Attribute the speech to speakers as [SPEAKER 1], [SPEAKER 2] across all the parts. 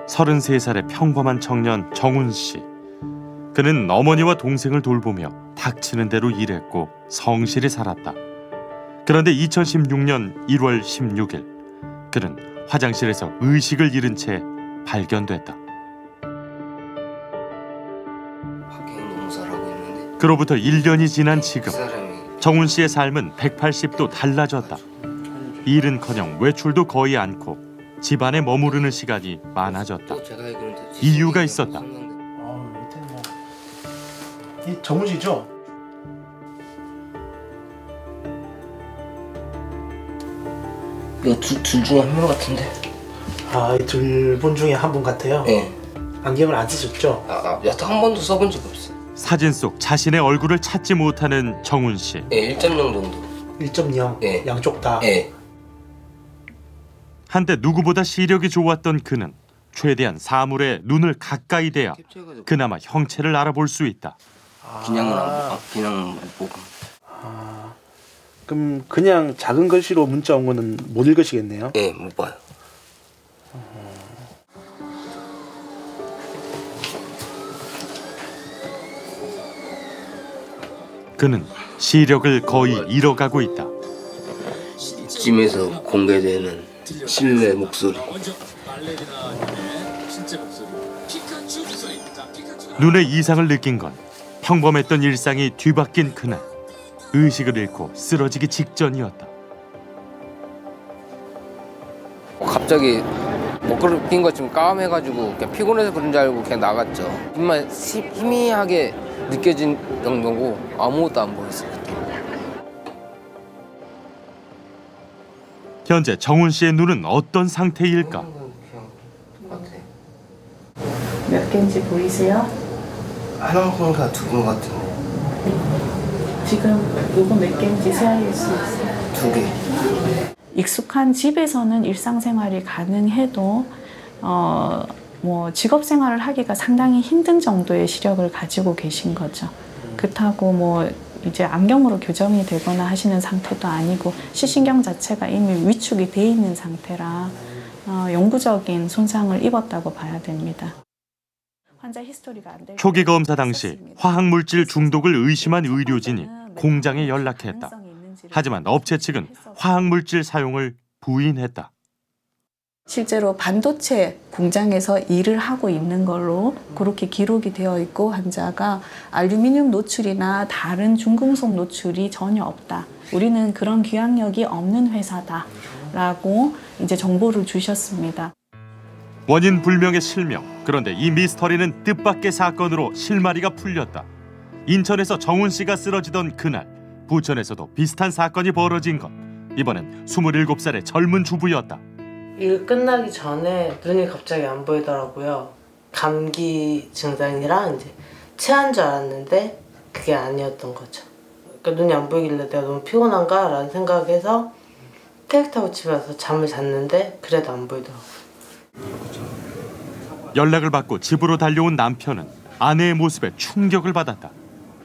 [SPEAKER 1] 33살의 평범한 청년 정훈 씨. 그는 어머니와 동생을 돌보며 닥치는 대로 일했고 성실히 살았다. 그런데 2016년 1월 16일 그는 화장실에서 의식을 잃은 채 발견됐다. 그로부터 1년이 지난 지금 정훈 씨의 삶은 180도 달라졌다. 일은커녕 외출도 거의 않고 집안에 머무르는 시간이 많아졌다. 이유가 있었다.
[SPEAKER 2] 이 정훈 씨죠?
[SPEAKER 3] 이거 둘 중에 한 명 같은데.
[SPEAKER 2] 아, 이 둘 분 중에 한 분 같아요?
[SPEAKER 3] 네.
[SPEAKER 2] 안경을 안 쓰셨죠?
[SPEAKER 3] 여태 한 번도 써본 적 없어요.
[SPEAKER 1] 사진 속 자신의 얼굴을 찾지 못하는 정훈 씨.
[SPEAKER 3] 네, 1.0 정도.
[SPEAKER 2] 1.0?
[SPEAKER 3] 네.
[SPEAKER 2] 양쪽 다?
[SPEAKER 3] 네.
[SPEAKER 1] 한때 누구보다 시력이 좋았던 그는 최대한 사물에 눈을 가까이 대야 그나마 형체를 알아볼 수 있다.
[SPEAKER 3] 그냥 못 보고.
[SPEAKER 2] 그럼 그냥 작은 글씨로 문자 온 거는 못 읽으시겠네요?
[SPEAKER 3] 네, 못 봐요.
[SPEAKER 1] 그는 시력을 거의 잃어가고 있다.
[SPEAKER 3] 이쯤에서 공개되는 실내 목소리.
[SPEAKER 1] 눈에 이상을 느낀 건 평범했던 일상이 뒤바뀐 그날. 의식을 잃고 쓰러지기 직전이었다.
[SPEAKER 3] 갑자기 목걸이 낀 거 지금 까매가지고 그냥 피곤해서 그런 줄 알고 그냥 나갔죠. 정말 희미하게 느껴진 정도고 아무것도 안 보였어요.
[SPEAKER 1] 현재 정훈 씨의 눈은 어떤 상태일까?
[SPEAKER 4] 몇 개인지 보이세요?
[SPEAKER 3] 하나인가 두 개 같은데.
[SPEAKER 4] 지금 이거 몇 개인지 세알 수 있어요?
[SPEAKER 3] 2개.
[SPEAKER 4] 익숙한 집에서는 일상생활이 가능해도 뭐 직업생활을 하기가 상당히 힘든 정도의 시력을 가지고 계신 거죠. 그렇다고 뭐 이제 안경으로 교정이 되거나 하시는 상태도 아니고 시신경 자체가 이미 위축이 돼 있는 상태라 영구적인 손상을 입었다고 봐야 됩니다. 환자 히스토리가 안 될
[SPEAKER 1] 초기 검사 당시 화학물질 중독을 의심한 의료진이 공장에 연락했다. 하지만 업체 측은 화학물질 사용을 부인했다.
[SPEAKER 4] 실제로 반도체 공장에서 일을 하고 있는 걸로 그렇게 기록이 되어 있고 환자가 알루미늄 노출이나 다른 중금속 노출이 전혀 없다. 우리는 그런 귀환력이 없는 회사다라고 이제 정보를 주셨습니다.
[SPEAKER 1] 원인 불명의 실명. 그런데 이 미스터리는 뜻밖의 사건으로 실마리가 풀렸다. 인천에서 정훈 씨가 쓰러지던 그날 부천에서도 비슷한 사건이 벌어진 것. 이번엔 27살의 젊은 주부였다.
[SPEAKER 5] 일 끝나기 전에 눈이 갑자기 안 보이더라고요. 감기 증상이랑 이제 체한 줄 알았는데 그게 아니었던 거죠. 그러니까 눈이 안 보이길래 내가 너무 피곤한가? 라는 생각에서 택시 타고 집에 와서 잠을 잤는데 그래도 안 보이더라고요.
[SPEAKER 1] 연락을 받고 집으로 달려온 남편은 아내의 모습에 충격을 받았다.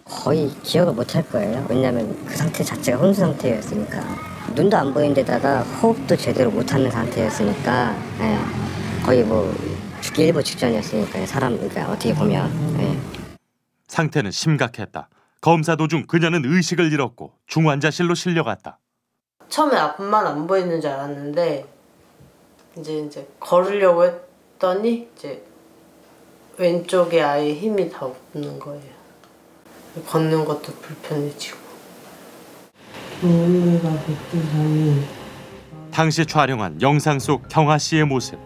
[SPEAKER 6] 거의 기억을 못할 거예요. 왜냐하면 그 상태 자체가 혼수 상태였으니까. 눈도 안 보이는 데다가 호흡도 제대로 못하는 상태였으니까 거의 뭐 죽기 일보 직전이었으니까 그러니까 어떻게 보면
[SPEAKER 1] 상태는 심각했다. 검사 도중 그녀는 의식을 잃었고 중환자실로 실려갔다.
[SPEAKER 5] 처음에 앞만 안 보이는 줄 알았는데 이제 걸으려고 했더니 이제 왼쪽에 아예 힘이 다 없는 거예요. 걷는 것도 불편해지고.
[SPEAKER 1] 당시 촬영한 영상 속 경아 씨의 모습.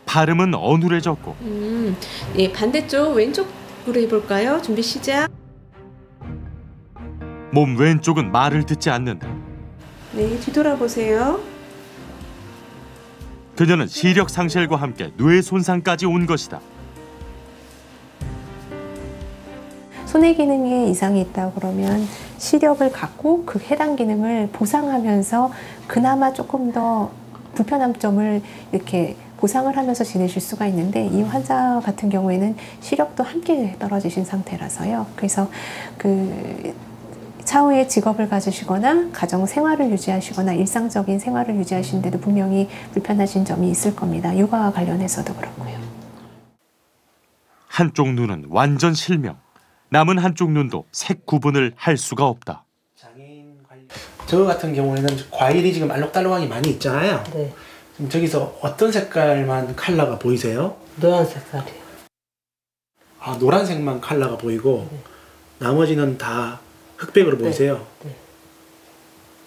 [SPEAKER 1] 발음은 어눌해졌고
[SPEAKER 7] 예, 반대쪽 왼쪽으로 해볼까요? 준비 시작.
[SPEAKER 1] 몸 왼쪽은 말을 듣지 않는다.
[SPEAKER 7] 네, 뒤돌아보세요.
[SPEAKER 1] 그녀는 시력 상실과 함께 뇌 손상까지 온 것이다.
[SPEAKER 8] 손의 기능에 이상이 있다고 그러면 시력을 갖고 그 해당 기능을 보상하면서 그나마 조금 더 불편한 점을 이렇게 보상을 하면서 지내실 수가 있는데 이 환자 같은 경우에는 시력도 함께 떨어지신 상태라서요. 그래서 그 차후에 직업을 가지시거나 가정 생활을 유지하시거나 일상적인 생활을 유지하시는데도 분명히 불편하신 점이 있을 겁니다. 육아와 관련해서도 그렇고요.
[SPEAKER 1] 한쪽 눈은 완전 실명. 남은 한쪽 눈도 색 구분을 할 수가 없다.
[SPEAKER 2] 저 같은 경우에는 과일이 지금 알록달록하게 많이 있잖아요.
[SPEAKER 5] 네.
[SPEAKER 2] 지금 저기서 어떤 색깔만 컬러가 보이세요?
[SPEAKER 5] 노란 색깔이요.
[SPEAKER 2] 아, 노란색만 컬러가 보이고 나머지는 다 흑백으로 보이세요?
[SPEAKER 5] 네.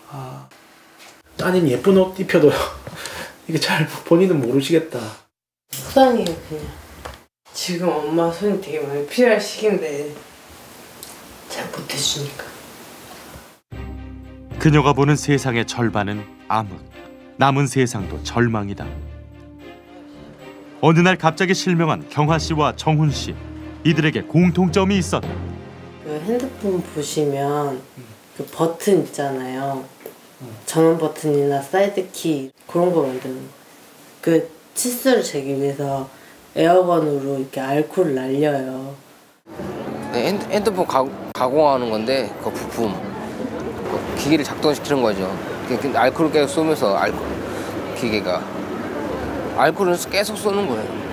[SPEAKER 2] 아, 따님 예쁜 옷 입혀도 이게 잘 본인은 모르시겠다.
[SPEAKER 5] 속상해요 그냥. 지금 엄마 손이 되게 많이 필요할 시기인데 잘 못해주니까.
[SPEAKER 1] 그녀가 보는 세상의 절반은 암흑, 남은 세상도 절망이다. 어느 날 갑자기 실명한 경화 씨와 정훈 씨. 이들에게 공통점이 있었다.
[SPEAKER 5] 그 핸드폰 보시면 그 버튼 있잖아요. 전원 버튼이나 사이드 키 그런 거 만드는 거. 그 치수를 재기 위해서 에어건으로 이렇게 알코올을 날려요.
[SPEAKER 3] 네, 핸드폰 가공하는 건데 그 부품 그 기계를 작동시키는 거죠. 알코올을 계속 쏘면서 기계가 알코올을 계속 쏘는 거예요.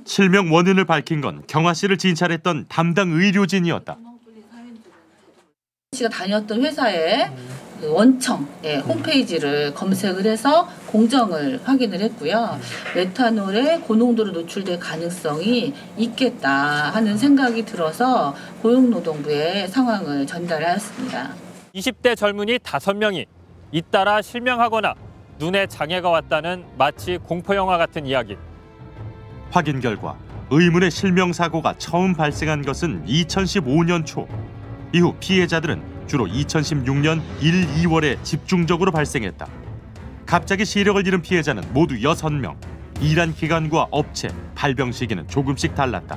[SPEAKER 1] 실명 원인을 밝힌 건 경화 씨를 진찰했던 담당 의료진이었다.
[SPEAKER 9] 씨가 다녔던 회사의 원청 홈페이지를 검색을 해서 공정을 확인을 했고요. 메탄올에 고농도로 노출될 가능성이 있겠다 하는 생각이 들어서 고용노동부에 상황을 전달하였습니다.
[SPEAKER 10] 20대 젊은이 5명이 잇따라 실명하거나 눈에 장애가 왔다는 마치 공포영화 같은 이야기.
[SPEAKER 1] 확인 결과 의문의 실명 사고가 처음 발생한 것은 2015년 초. 이후 피해자들은 주로 2016년 1, 2월에 집중적으로 발생했다. 갑자기 시력을 잃은 피해자는 모두 6명. 일한 기간과 업체, 발병 시기는 조금씩 달랐다.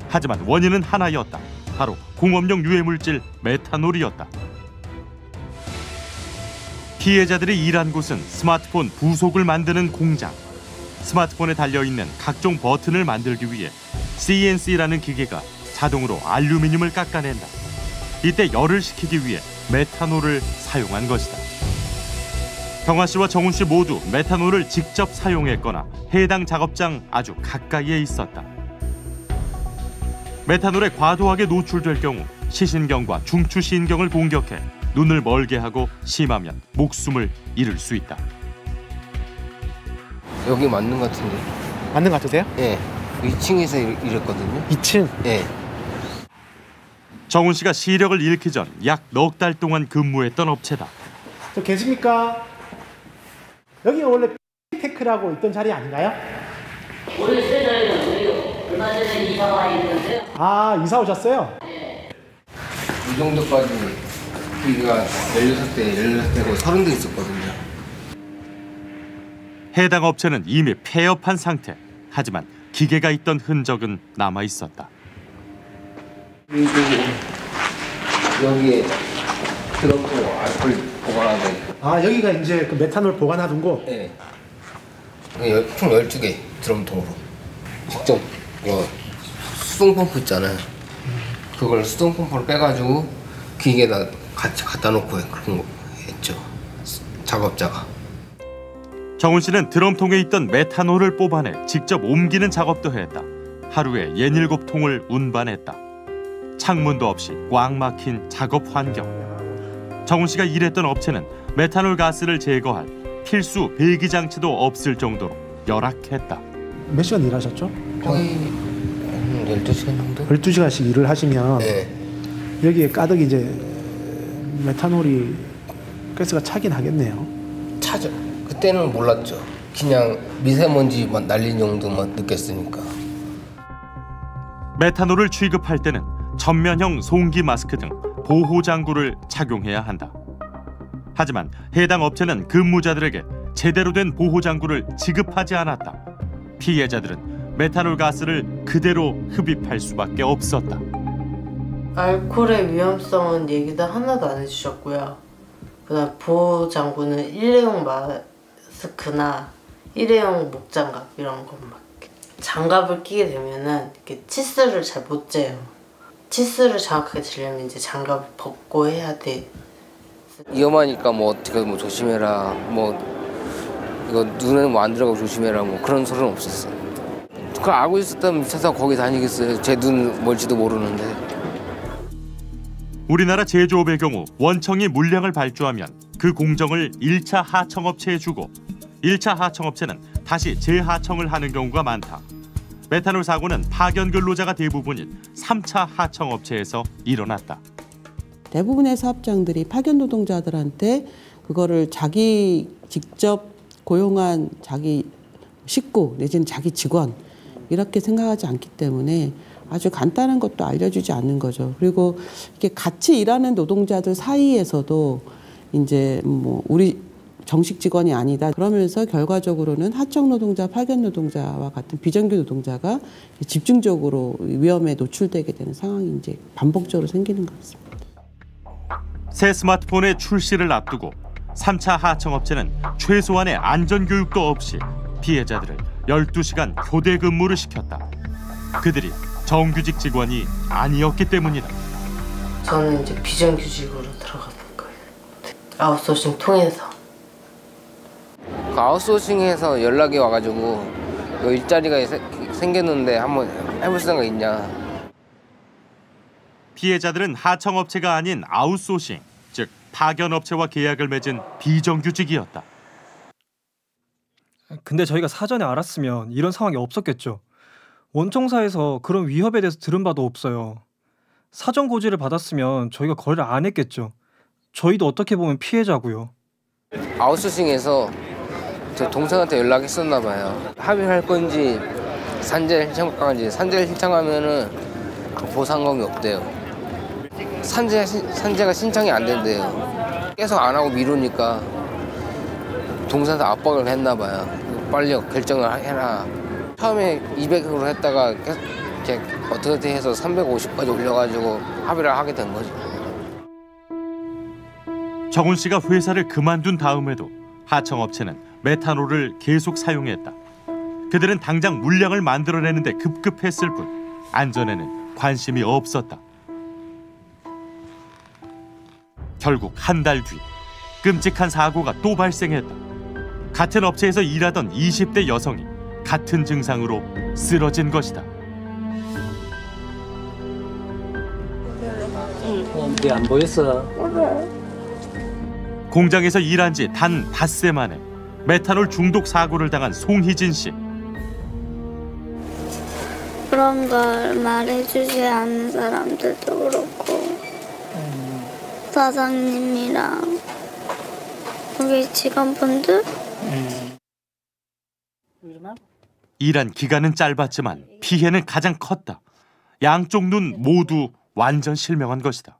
[SPEAKER 1] 하지만 원인은 하나였다. 바로 공업용 유해물질 메탄올이었다. 피해자들이 일한 곳은 스마트폰 부속을 만드는 공장. 스마트폰에 달려있는 각종 버튼을 만들기 위해 CNC라는 기계가 자동으로 알루미늄을 깎아낸다. 이때 열을 식히기 위해 메탄올을 사용한 것이다. 경화 씨와 정훈 씨 모두 메탄올을 직접 사용했거나 해당 작업장 아주 가까이에 있었다. 메탄올에 과도하게 노출될 경우 시신경과 중추신경을 공격해 눈을 멀게 하고 심하면 목숨을 잃을 수 있다.
[SPEAKER 3] 여기 맞는 것 같은데.
[SPEAKER 2] 맞는 것 같으세요?
[SPEAKER 3] 예. 2층에서 일했거든요.
[SPEAKER 2] 2층?
[SPEAKER 3] 예.
[SPEAKER 1] 정훈 씨가 시력을 잃기 전 약 넉 달 동안 근무했던 업체다.
[SPEAKER 2] 저 계십니까? 여기가 원래 테크라고 있던 자리 아닌가요?
[SPEAKER 11] 오늘 새 자리는 저희요. 얼마 전에 이사가 와 있는데요.
[SPEAKER 2] 아, 이사 오셨어요?
[SPEAKER 11] 네.
[SPEAKER 3] 이 정도까지 기계가 16대고 30대 있었거든요.
[SPEAKER 1] 해당 업체는 이미 폐업한 상태. 하지만 기계가 있던 흔적은 남아 있었다.
[SPEAKER 3] 그리고 여기에 드럼통 알코올 보관하는.
[SPEAKER 2] 아, 여기가 이제 그 메탄올 보관하던 곳?
[SPEAKER 3] 네. 총 12개 드럼통으로. 직접 수동 펌프 있잖아요. 그걸 수동 펌프를 빼가지고 기계에다 같이 갖다 놓고 그런 거 했죠. 작업자가.
[SPEAKER 1] 정훈 씨는 드럼통에 있던 메탄올을 뽑아내 직접 옮기는 작업도 했다. 하루에 67통을 운반했다. 창문도 없이 꽉 막힌 작업 환경. 정훈 씨가 일했던 업체는 메탄올 가스를 제거할 필수 배기 장치도 없을 정도로 열악했다.
[SPEAKER 2] 몇 시간 일하셨죠?
[SPEAKER 3] 거의 12시간 정도?
[SPEAKER 2] 12시간씩 일을 하시면
[SPEAKER 3] 네.
[SPEAKER 2] 여기에 가득 이제 메탄올이 가스가 차긴 하겠네요.
[SPEAKER 3] 차죠. 그때는 몰랐죠. 그냥 미세먼지만 날린 정도만 느꼈으니까.
[SPEAKER 1] 메탄올을 취급할 때는 전면형 송기 마스크 등 보호 장구를 착용해야 한다. 하지만 해당 업체는 근무자들에게 제대로 된 보호 장구를 지급하지 않았다. 피해자들은 메탄올 가스를 그대로 흡입할 수밖에 없었다.
[SPEAKER 5] 알코올의 위험성은 얘기도 하나도 안 해주셨고요. 그다음 보호 장구는 일회용 마스크나 일회용 목장갑 이런 것만. 장갑을 끼게 되면은 이렇게 치수를 잘 못 재요. 치수를 정확하게 재려면 이제 장갑을 벗고 해야 돼.
[SPEAKER 3] 위험하니까 뭐 어떻게 뭐 조심해라, 뭐 이거 눈에는 뭐 안 들어가고 조심해라, 뭐 그런 소리는 없었어요. 그거 알고 있었다면 미쳐서 거기 다니겠어요. 제 눈 뭘지도 모르는데.
[SPEAKER 1] 우리나라 제조업의 경우 원청이 물량을 발주하면 그 공정을 1차 하청업체에 주고 1차 하청업체는 다시 재하청을 하는 경우가 많다. 메탄올 사고는 파견 근로자가 대부분인 3차 하청업체에서 일어났다.
[SPEAKER 12] 대부분의 사업장들이 파견 노동자들한테 그거를 자기 직접 고용한 자기 식구 내지는 자기 직원 이렇게 생각하지 않기 때문에 아주 간단한 것도 알려주지 않는 거죠. 그리고 이렇게 같이 일하는 노동자들 사이에서도 이제 뭐 우리 정식 직원이 아니다 그러면서 결과적으로는 하청 노동자, 파견 노동자와 같은 비정규 노동자가 집중적으로 위험에 노출되게 되는 상황이 이제 반복적으로 생기는 것 같습니다.
[SPEAKER 1] 새 스마트폰의 출시를 앞두고 3차 하청업체는 최소한의 안전교육도 없이 피해자들을 12시간 교대 근무를 시켰다. 그들이 정규직 직원이 아니었기 때문이다.
[SPEAKER 5] 저는 이제 비정규직으로 들어가는 거예요. 아웃소싱 통해서.
[SPEAKER 3] 그 아웃소싱에서 연락이 와가지고 일자리가 생겼는데 한번 해볼 생각 있냐.
[SPEAKER 1] 피해자들은 하청업체가 아닌 아웃소싱, 즉 파견업체와 계약을 맺은 비정규직이었다.
[SPEAKER 13] 근데 저희가 사전에 알았으면 이런 상황이 없었겠죠. 원청사에서 그런 위협에 대해서 들은 바도 없어요. 사전 고지를 받았으면 저희가 거래를 안 했겠죠. 저희도 어떻게 보면 피해자고요.
[SPEAKER 3] 아웃소싱에서 제 동생한테 연락했었나 봐요. 합의를 할 건지 산재를 신청할지. 산재를 신청하면은 보상금이 없대요. 산재가 신청이 안 된대요. 계속 안 하고 미루니까 동생한테 압박을 했나 봐요. 빨리 결정을 해라. 처음에 200으로 했다가 계속 어떻게 해서 350까지 올려가지고 합의를 하게 된 거죠.
[SPEAKER 1] 정훈 씨가 회사를 그만둔 다음에도 하청업체는 메탄올을 계속 사용했다. 그들은 당장 물량을 만들어내는데 급급했을 뿐 안전에는 관심이 없었다. 결국 한 달 뒤 끔찍한 사고가 또 발생했다. 같은 업체에서 일하던 20대 여성이 같은 증상으로 쓰러진 것이다.
[SPEAKER 14] 왜 안 보였어?
[SPEAKER 1] 공장에서 일한 지 단 닷새 만에 메탄올 중독 사고를 당한 송희진 씨.
[SPEAKER 15] 그런 걸 말해주지 않는 사람들도 그렇고 사장님이랑 우리 직원분들
[SPEAKER 1] 일한 기간은 짧았지만 피해는 가장 컸다. 양쪽 눈 모두 완전 실명한 것이다.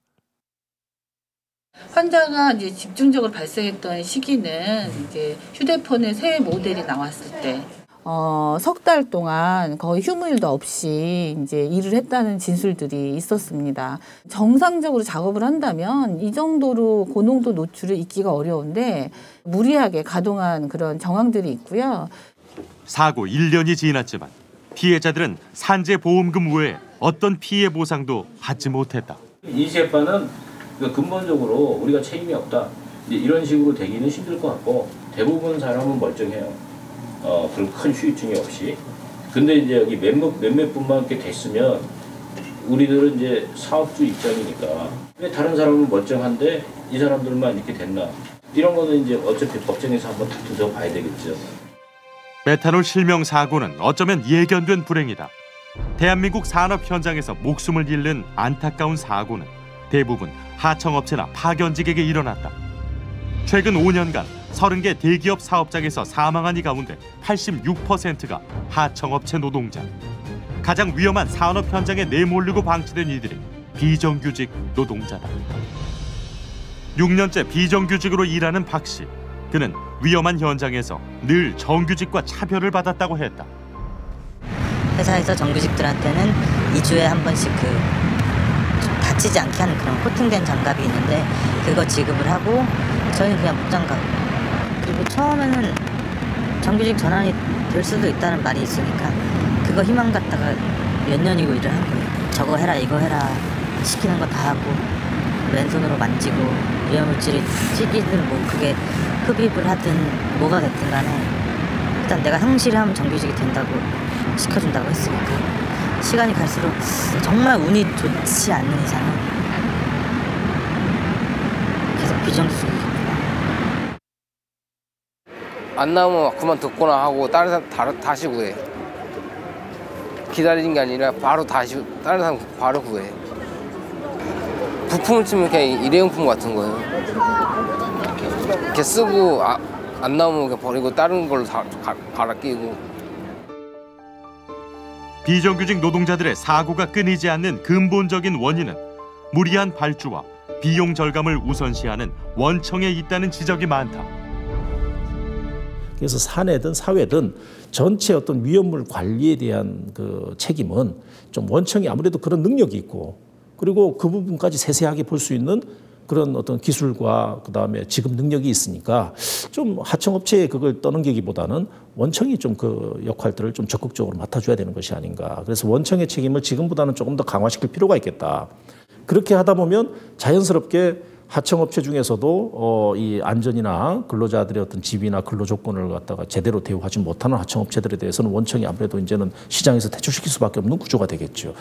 [SPEAKER 9] 환자가 이제 집중적으로 발생했던 시기는 이제 휴대폰의 새 모델이 나왔을 때. 석 달 동안 거의 휴무일도 없이 이제 일을 했다는 진술들이 있었습니다. 정상적으로 작업을 한다면 이 정도로 고농도 노출을 잊기가 어려운데 무리하게 가동한 그런 정황들이 있고요.
[SPEAKER 1] 사고 1년이 지났지만 피해자들은 산재보험금 외에 어떤 피해 보상도 받지 못했다.
[SPEAKER 16] 이 재판은 근본적으로 우리가 책임이 없다. 이제 이런 식으로 되기는 힘들 것 같고 대부분 사람은 멀쩡해요. 그런 큰 후유증이 없이. 근데 이제 여기 몇몇 분만 이렇게 됐으면 우리들은 이제 사업주 입장이니까 왜 다른 사람은 멀쩡한데 이 사람들만 이렇게 됐나? 이런 거는 이제 어차피 법정에서 한번 다투어 봐야 되겠죠.
[SPEAKER 1] 메탄올 실명 사고는 어쩌면 예견된 불행이다. 대한민국 산업 현장에서 목숨을 잃는 안타까운 사고는 대부분 하청업체나 파견직에게 일어났다. 최근 5년간 30개 대기업 사업장에서 사망한 이 가운데 86%가 하청업체 노동자. 가장 위험한 산업 현장에 내몰리고 방치된 이들이 비정규직 노동자다. 6년째 비정규직으로 일하는 박 씨. 그는 위험한 현장에서 늘 정규직과 차별을 받았다고 했다.
[SPEAKER 6] 회사에서 정규직들한테는 2주에 한 번씩 다치지 않게 하는 그런 코팅된 장갑이 있는데 그거 지급을 하고 저희는 그냥 무장갑. 그리고 처음에는 정규직 전환이 될 수도 있다는 말이 있으니까 그거 희망 갖다가 몇 년이고 일을 한 거예요. 저거 해라 이거 해라 시키는 거 다 하고 왼손으로 만지고 위험물질이 튀기든 뭐 그게 흡입을 하든 뭐가 됐든 간에 일단 내가 성실히 하면 정규직이 된다고
[SPEAKER 17] 시켜준다고 했으니까 시간이 갈수록 정말 운이 좋지 않는 이상은 계속 비정규직이구나.
[SPEAKER 3] 안 나오면 그만 듣거나 하고 다른 사람 다시 구해. 기다리는 게 아니라 바로 다시 다른 사람 바로 구해. 부품을 치면 그냥 일회용품 같은 거예요. 이렇게 쓰고 안 나오면 그냥 버리고 다른 걸로 다 갈아 끼고.
[SPEAKER 1] 비정규직 노동자들의 사고가 끊이지 않는 근본적인 원인은 무리한 발주와 비용 절감을 우선시하는 원청에 있다는 지적이 많다.
[SPEAKER 18] 그래서 사내든 사회든 전체 어떤 위험물 관리에 대한 그 책임은 좀 원청이 아무래도 그런 능력이 있고 그리고 그 부분까지 세세하게 볼 수 있는 그런 어떤 기술과 그다음에 지급 능력이 있으니까 좀 하청업체에 그걸 떠넘기기보다는 원청이 좀 그 역할들을 좀 적극적으로 맡아줘야 되는 것이 아닌가. 그래서 원청의 책임을 지금보다는 조금 더 강화시킬 필요가 있겠다. 그렇게 하다 보면 자연스럽게 하청업체 중에서도 이 안전이나 근로자들의 어떤 지위나 근로 조건을 갖다가 제대로 대우하지 못하는 하청업체들에 대해서는 원청이 아무래도 이제는 시장에서 퇴출시킬 수밖에 없는 구조가 되겠죠.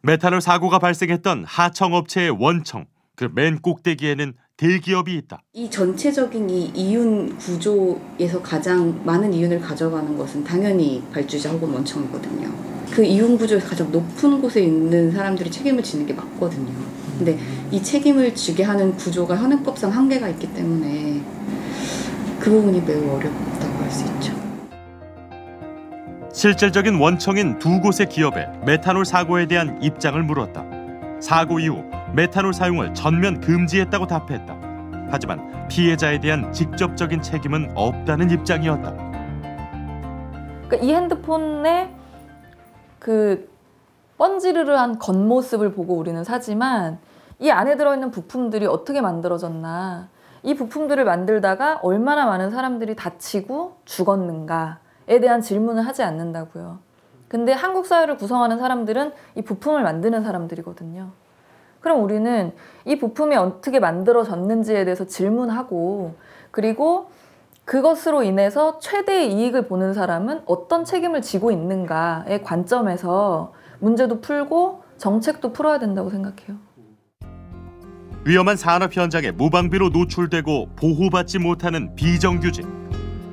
[SPEAKER 1] 메탄올 사고가 발생했던 하청업체의 원청, 그 맨 꼭대기에는 대기업이 있다.
[SPEAKER 19] 이 전체적인 이 이윤 구조에서 가장 많은 이윤을 가져가는 것은 당연히 발주자 혹은 원청이거든요. 그 이윤 구조에서 가장 높은 곳에 있는 사람들이 책임을 지는 게 맞거든요. 근데 이 책임을 지게 하는 구조가 현행법상 한계가 있기 때문에 그 부분이 매우 어렵다고 할 수 있죠.
[SPEAKER 1] 실질적인 원청인 두 곳의 기업에 메탄올 사고에 대한 입장을 물었다. 사고 이후 메탄올 사용을 전면 금지했다고 답했다. 하지만 피해자에 대한 직접적인 책임은 없다는 입장이었다.
[SPEAKER 20] 그러니까 이 핸드폰의 그 번지르르한 겉모습을 보고 우리는 사지만 이 안에 들어있는 부품들이 어떻게 만들어졌나, 이 부품들을 만들다가 얼마나 많은 사람들이 다치고 죽었는가에 대한 질문을 하지 않는다고요. 근데 한국 사회를 구성하는 사람들은 이 부품을 만드는 사람들이거든요. 그럼 우리는 이 부품이 어떻게 만들어졌는지에 대해서 질문하고, 그리고 그것으로 인해서 최대의 이익을 보는 사람은 어떤 책임을 지고 있는가의 관점에서 문제도 풀고 정책도 풀어야 된다고 생각해요.
[SPEAKER 1] 위험한 산업 현장에 무방비로 노출되고 보호받지 못하는 비정규직.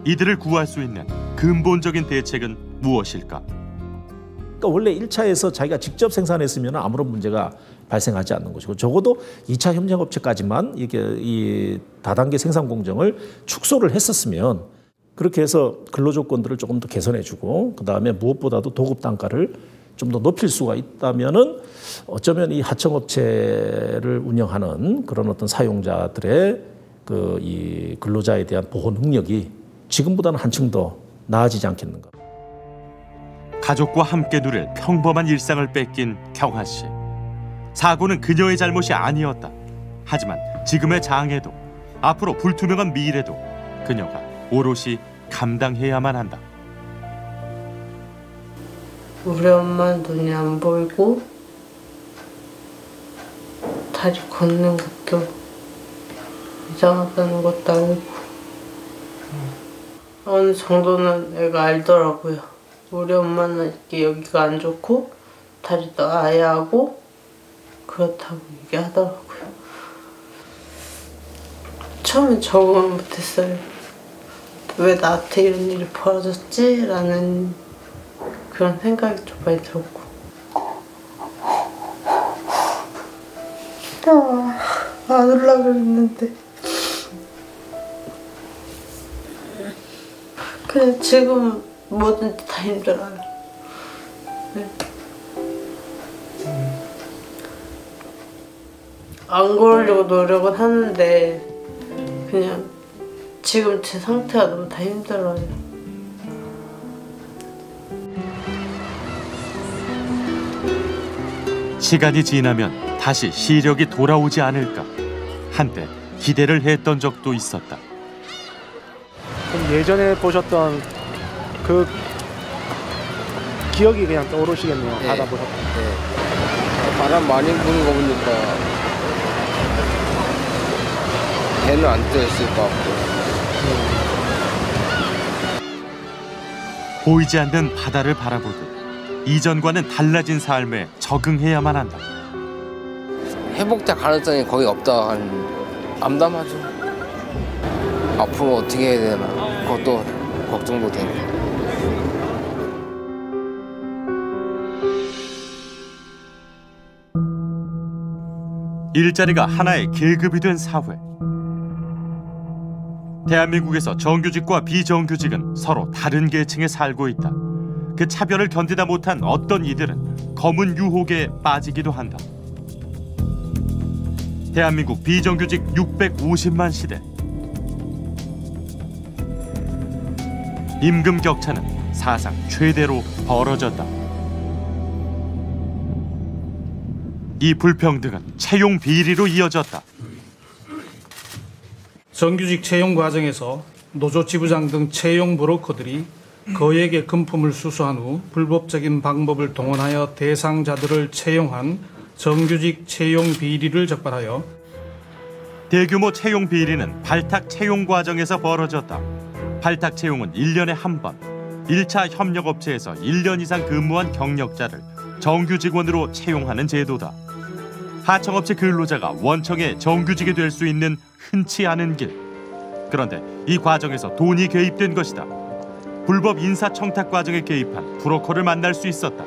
[SPEAKER 1] 이들을 구할 수 있는 근본적인 대책은 무엇일까?
[SPEAKER 18] 그러니까 원래 1차에서 자기가 직접 생산했으면 아무런 문제가 발생하지 않는 것이고, 적어도 2차 협력업체까지만 이게 이 다단계 생산 공정을 축소를 했었으면, 그렇게 해서 근로 조건들을 조금 더 개선해주고, 그 다음에 무엇보다도 도급 단가를 좀 더 높일 수가 있다면은 어쩌면 이 하청업체를 운영하는 그런 어떤 사용자들의 그 이 근로자에 대한 보호 능력이 지금보다는 한층 더 나아지지 않겠는가.
[SPEAKER 1] 가족과 함께 누릴 평범한 일상을 뺏긴 경아 씨. 사고는 그녀의 잘못이 아니었다. 하지만 지금의 장애도, 앞으로 불투명한 미래도 그녀가 오롯이 감당해야만 한다.
[SPEAKER 5] 우리 엄마 눈이 안 보이고 다리 걷는 것도 이상하다는 것도 알고 어느 정도는 애가 알더라고요. 우리 엄마는 이렇게 여기가 안 좋고 다리도 아예 하고 그렇다고 얘기하더라고요. 처음엔 적응을 못했어요. 왜 나한테 이런 일이 벌어졌지? 라는 그런 생각이 좀 많이 들었고. 안 올라 그랬는데. 그냥 지금 뭐든지 다 힘들어요. 네. 안 그러려고 노력은 하는데 그냥 지금 제 상태가 너무 다 힘들어요.
[SPEAKER 1] 시간이 지나면 다시 시력이 돌아오지 않을까. 한때 기대를 했던 적도 있었다.
[SPEAKER 2] 그럼 예전에 보셨던 그 기억이 그냥 떠오르시겠네요.
[SPEAKER 3] 네.
[SPEAKER 2] 바다 보셨던.
[SPEAKER 3] 네. 바람 많이 부는 거 보니까 배는 안 떠있을 것 같고.
[SPEAKER 1] 보이지 않는 바다를 바라보듯 이전과는 달라진 삶에 적응해야만 한다.
[SPEAKER 3] 회복될 가능성이 거의 없다. 암담하죠. 앞으로 어떻게 해야 되나 그것도 걱정도 되고.
[SPEAKER 1] 일자리가 하나의 계급이 된 사회. 대한민국에서 정규직과 비정규직은 서로 다른 계층에 살고 있다. 그 차별을 견디다 못한 어떤 이들은 검은 유혹에 빠지기도 한다. 대한민국 비정규직 650만 시대. 임금 격차는 사상 최대로 벌어졌다. 이 불평등은 채용 비리로 이어졌다.
[SPEAKER 21] 정규직 채용 과정에서 노조 지부장 등 채용 브로커들이 거액의 금품을 수수한 후 불법적인 방법을 동원하여 대상자들을 채용한 정규직 채용 비리를 적발하여
[SPEAKER 1] 대규모 채용 비리는 발탁 채용 과정에서 벌어졌다. 발탁 채용은 1년에 한 번, 1차 협력업체에서 1년 이상 근무한 경력자를 정규 직원으로 채용하는 제도다. 하청업체 근로자가 원청에 정규직이 될 수 있는 흔치 않은 길. 그런데 이 과정에서 돈이 개입된 것이다. 불법 인사청탁 과정에 개입한 브로커를 만날 수 있었다.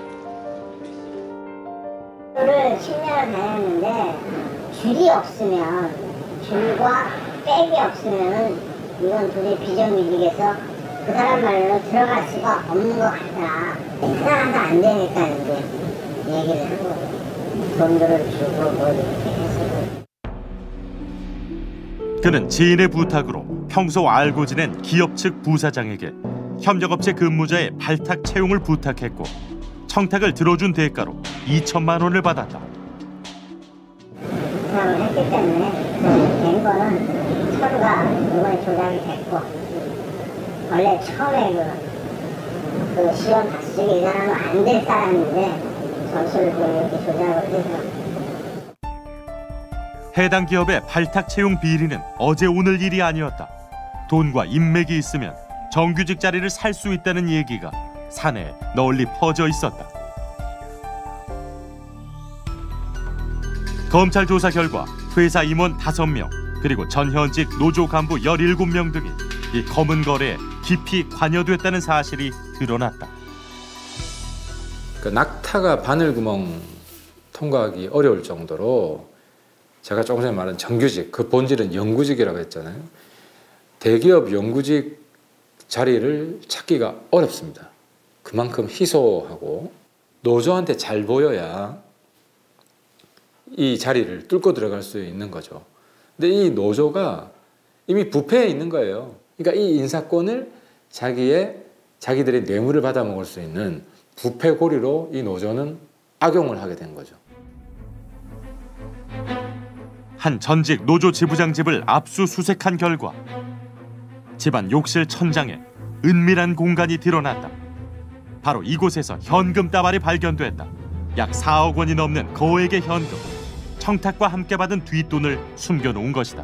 [SPEAKER 22] 를 10년을 다녔는데 줄이 없으면, 줄과 백이 없으면 이건 도저히 비정규직에서 그 사람 말로 들어갈 수가 없는 것 같다. 그 사람도 안 되니까 이제 얘기를 하고 돈들을 주고 뭐 이렇게 해서.
[SPEAKER 1] 그는 지인의 부탁으로 평소 알고 지낸 기업 측 부사장에게 협력업체 근무자의 발탁 채용을 부탁했고 청탁을 들어준 대가로 2천만 원을 받았다.
[SPEAKER 22] 부탁을 했기 때문에 된 거는 서류가 이번에 조작이 됐고 원래 처음에 그 시험 봤을 때 이 사람은 안 될 사람인데 점수를 이렇게 조작을 해서.
[SPEAKER 1] 해당 기업의 발탁 채용 비리는 어제 오늘 일이 아니었다. 돈과 인맥이 있으면 정규직 자리를 살 수 있다는 얘기가 사내에 널리 퍼져 있었다. 검찰 조사 결과 회사 임원 5명 그리고 전현직 노조 간부 17명 등이 이 검은 거래에 깊이 관여됐다는 사실이 드러났다.
[SPEAKER 23] 그 낙타가 바늘구멍 통과하기 어려울 정도로 제가 조금 전에 말한 정규직, 그 본질은 영구직이라고 했잖아요. 대기업 영구직 자리를 찾기가 어렵습니다. 그만큼 희소하고 노조한테 잘 보여야 이 자리를 뚫고 들어갈 수 있는 거죠. 근데 이 노조가 이미 부패해 있는 거예요. 그러니까 이 인사권을 자기들의 뇌물을 받아먹을 수 있는 부패 고리로 이 노조는 악용을 하게 된 거죠.
[SPEAKER 1] 한 전직 노조 지부장 집을 압수수색한 결과 집안 욕실 천장에 은밀한 공간이 드러났다. 바로 이곳에서 현금 다발이 발견됐다. 약 4억 원이 넘는 거액의 현금, 청탁과 함께 받은 뒷돈을 숨겨놓은 것이다.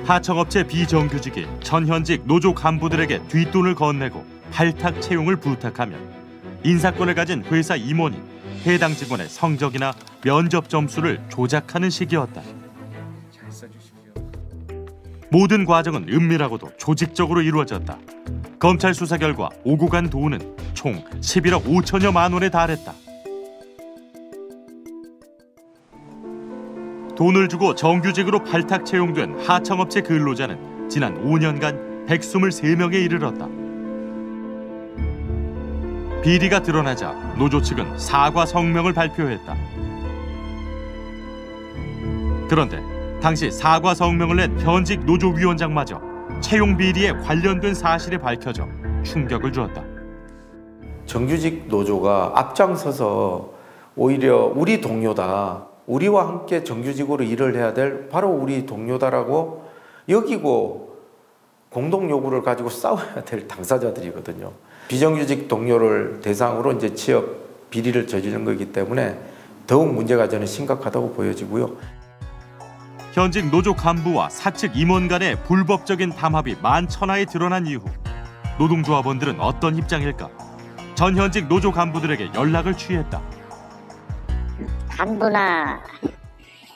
[SPEAKER 1] 하청업체 비정규직이 전현직 노조 간부들에게 뒷돈을 건네고 발탁 채용을 부탁하면 인사권을 가진 회사 임원이 해당 직원의 성적이나 면접 점수를 조작하는 식이었다. 모든 과정은 은밀하고도 조직적으로 이루어졌다. 검찰 수사 결과 오고 간 돈은 총 11억 5천여만 원에 달했다. 돈을 주고 정규직으로 발탁 채용된 하청업체 근로자는 지난 5년간 123명에 이르렀다. 비리가 드러나자 노조 측은 사과 성명을 발표했다. 그런데 당시 사과 성명을 낸 현직 노조위원장마저 채용 비리에 관련된 사실이 밝혀져 충격을 주었다.
[SPEAKER 24] 정규직 노조가 앞장서서 오히려 우리 동료다, 우리와 함께 정규직으로 일을 해야 될 바로 우리 동료다라고 여기고 공동 요구를 가지고 싸워야 될 당사자들이거든요. 비정규직 동료를 대상으로 이제 취업 비리를 저지른 거기 때문에 더욱 문제가 저는 심각하다고 보여지고요.
[SPEAKER 1] 현직 노조 간부와 사측 임원 간의 불법적인 담합이 만천하에 드러난 이후 노동조합원들은 어떤 입장일까? 전현직 노조 간부들에게 연락을 취했다.
[SPEAKER 22] 간부나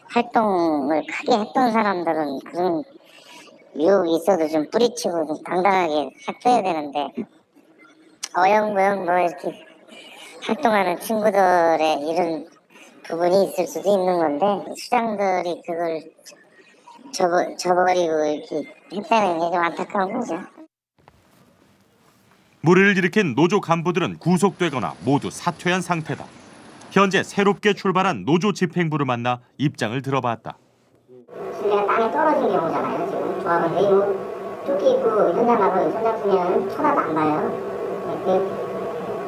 [SPEAKER 22] 활동을 크게 했던 사람들은 그런 유혹이 있어도 좀 뿌리치고 좀 당당하게 해줘야 되는데 어영부영 뭐 이렇게 활동하는 친구들의 이런 부분이 있을 수도 있는 건데 수장들이 그걸 저버리고 이렇게 했다는 게 좀 안타까운 거죠.
[SPEAKER 1] 물의를 일으킨 노조 간부들은 구속되거나 모두 사퇴한 상태다. 현재 새롭게 출발한 노조 집행부를 만나 입장을 들어봤다.
[SPEAKER 22] 신뢰가 땅에 떨어진 경우잖아요. 지금 조합원들이 쫓기 있고 현장 가서 현장 쓰면 쳐다도 안 봐요.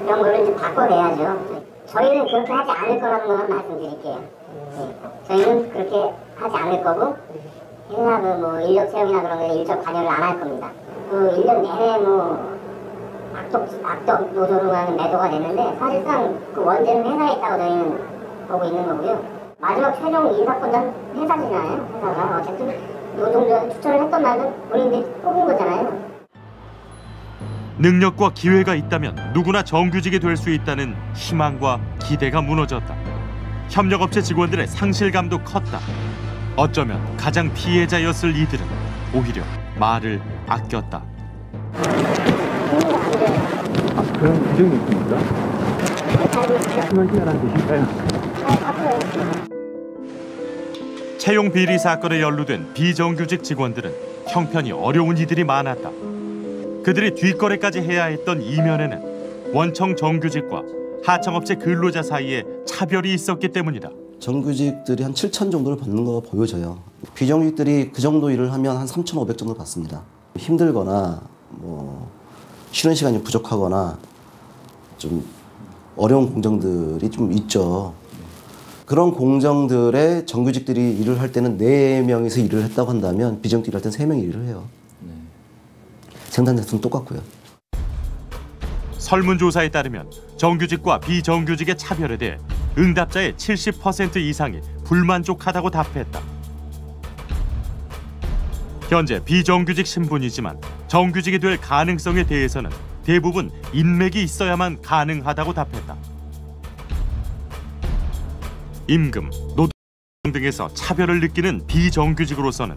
[SPEAKER 22] 이런 거를 좀 바꿔내야죠. 저희는 그렇게 하지 않을 거라는 것만 말씀드릴게요. 저희는 그렇게 하지 않을 거고 회사 뭐 인력 채용이나 그런 거에 일적 관여를 안 할 겁니다. 그 1년 내내 뭐 악덕 노조로 하는 매도가 됐는데 사실상 그 원죄는 회사에 있다고 저희는 보고 있는 거고요. 마지막 최종 인사권자는 회사잖아요. 회사가 어쨌든 노동조합 추천을 했던 날도 본인들이 뽑은 거잖아요.
[SPEAKER 1] 능력과 기회가 있다면 누구나 정규직이 될 수 있다는 희망과 기대가 무너졌다. 협력업체 직원들의 상실감도 컸다. 어쩌면 가장 피해자였을 이들은 오히려 말을 아꼈다.
[SPEAKER 4] 그런 규정이 있습니까? 말씀하시라는 뜻일까요?
[SPEAKER 1] 채용 비리 사건에 연루된 비정규직 직원들은 형편이 어려운 이들이 많았다. 그들이 뒷거래까지 해야 했던 이면에는 원청 정규직과 하청업체 근로자 사이에 차별이 있었기 때문이다.
[SPEAKER 7] 정규직들이 한 7천 정도를 받는 거 보여져요. 비정규직들이 그 정도 일을 하면 한 3,500 정도 받습니다. 힘들거나 뭐 쉬는 시간이 부족하거나 좀 어려운 공정들이 좀 있죠. 그런 공정들에 정규직들이 일을 할 때는 4명이서 일을 했다고 한다면 비정규직이 할 때는 3명이 일을 해요. 생산자수는 똑같고요.
[SPEAKER 1] 설문조사에 따르면 정규직과 비정규직의 차별에 대해 응답자의 70% 이상이 불만족하다고 답했다. 현재 비정규직 신분이지만 정규직이 될 가능성에 대해서는 대부분 인맥이 있어야만 가능하다고 답했다. 임금, 노동 등에서 차별을 느끼는 비정규직으로서는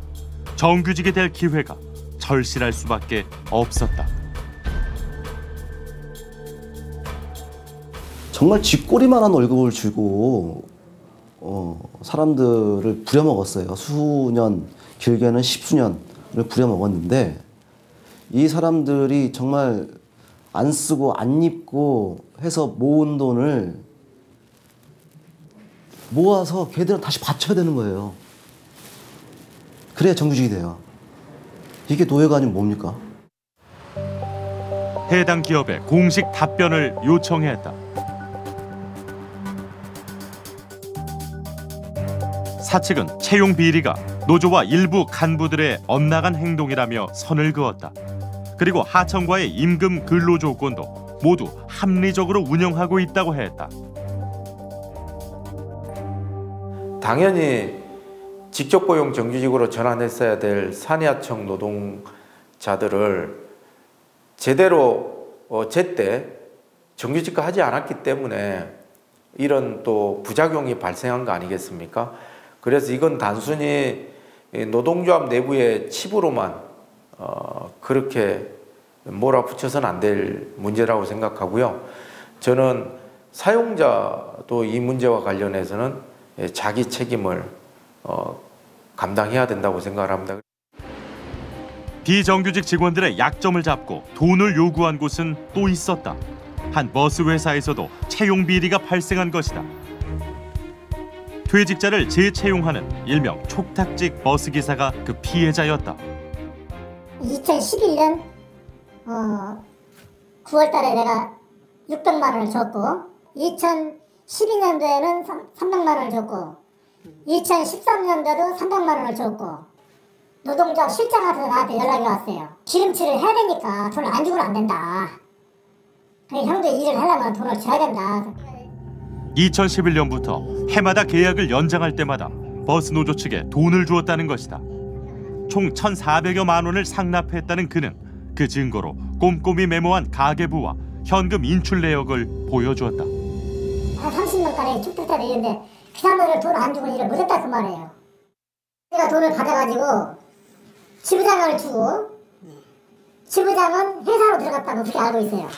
[SPEAKER 1] 정규직이 될 기회가 절실할 수밖에 없었다.
[SPEAKER 7] 정말 쥐꼬리만한 월급을 주고 사람들을 부려먹었어요. 수년, 길게는 10수년을 부려먹었는데 이 사람들이 정말 안 쓰고 안 입고 해서 모은 돈을 모아서 걔들은 다시 바쳐야 되는 거예요. 그래야 정규직이 돼요. 이게 노예가 아니면 뭡니까?
[SPEAKER 1] 해당 기업에 공식 답변을 요청했다. 사측은 채용 비리가 노조와 일부 간부들의 엇나간 행동이라며 선을 그었다. 그리고 하청과의 임금 근로 조건도 모두 합리적으로 운영하고 있다고 했다.
[SPEAKER 24] 당연히 직접 고용 정규직으로 전환했어야 될 산하청 노동자들을 제대로 제때 정규직화 하지 않았기 때문에 이런 또 부작용이 발생한 거 아니겠습니까? 그래서 이건 단순히 노동조합 내부의 칩으로만 그렇게 몰아붙여서는 안 될 문제라고 생각하고요. 저는 사용자도 이 문제와 관련해서는 자기 책임을 감당해야 된다고 생각을 합니다.
[SPEAKER 1] 비정규직 직원들의 약점을 잡고 돈을 요구한 곳은 또 있었다. 한 버스 회사에서도 채용 비리가 발생한 것이다. 퇴직자를 재채용하는 일명 촉탁직 버스 기사가 그 피해자였다.
[SPEAKER 22] 2011년 9월 달에 내가 600만 원을 줬고 2012년도에는 300만 원을 줬고 2013년도에도 300만 원을 줬고 노동조합 실장한테 나한테 연락이 왔어요. 기름칠을 해야 되니까 돈을 안 주고는 안 된다. 그래서 형도 일을 하려면 돈을 줘야 된다.
[SPEAKER 1] 2011년부터 해마다 계약을 연장할 때마다 버스 노조 측에 돈을 주었다는 것이다. 총 1,400여만 원을 상납했다는 그는 그 증거로 꼼꼼히 메모한 가계부와 현금 인출 내역을 보여주었다.
[SPEAKER 22] 한 30년간의 축적자 내는데 그 사람들을 돈 안 주고 일을 못했다 그 말이에요. 내가 돈을 받아가지고 지부장을 주고 지부장은 회사로 들어갔다고 그렇게 알고 있어요.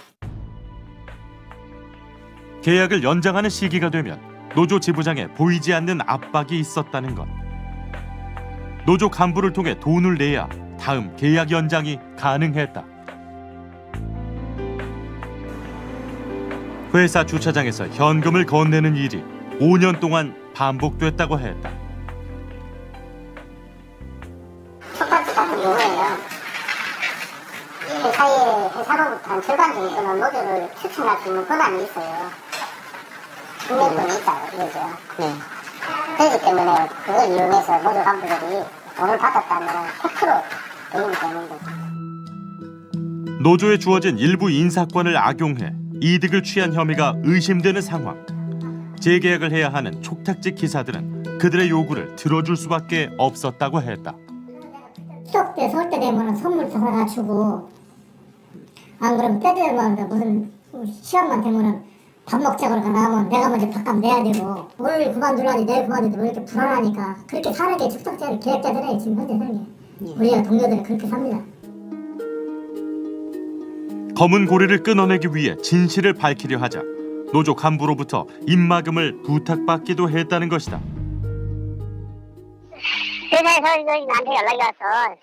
[SPEAKER 1] 계약을 연장하는 시기가 되면 노조 지부장에 보이지 않는 압박이 있었다는 것. 노조 간부를 통해 돈을 내야 다음 계약 연장이 가능했다. 회사 주차장에서 현금을 건네는 일이 5년 동안 반복됐다고 했다.
[SPEAKER 22] 첫번째 같은 경우에요. 회사로부터 한 절반 정도는 노조를 추천할 수 있는 권한이 있어요. 국내권이 있다고 그러죠. 네. 그렇기 때문에 그걸 이용해서 노조 간부들이 돈을 받았다면 100% 대응이 되는 거죠.
[SPEAKER 1] 노조에 주어진 일부 인사권을 악용해 이득을 취한 혐의가 의심되는 상황. 재계약을 해야 하는 촉탁직 기사들은 그들의 요구를 들어줄 수밖에 없었다고 했다.
[SPEAKER 22] 추석 때, 설 때 되면 선물 사다 주고 안 그러면 때 되면 무슨 시간만 되면은 밥 먹자고 나가면 내가 먼저 밥값 내야 되고 뭘 그만두라니 내일 그만두지 왜 이렇게 불안하니까 그렇게 사는 게 축적자 계약자들의 지금 현재 사는 게 우리가 동료들이 그렇게 삽니다.
[SPEAKER 1] 검은 고리를 끊어내기 위해 진실을 밝히려 하자 노조 간부로부터 입막음을 부탁받기도 했다는 것이다.
[SPEAKER 22] 회사에서 나한테 연락이 와서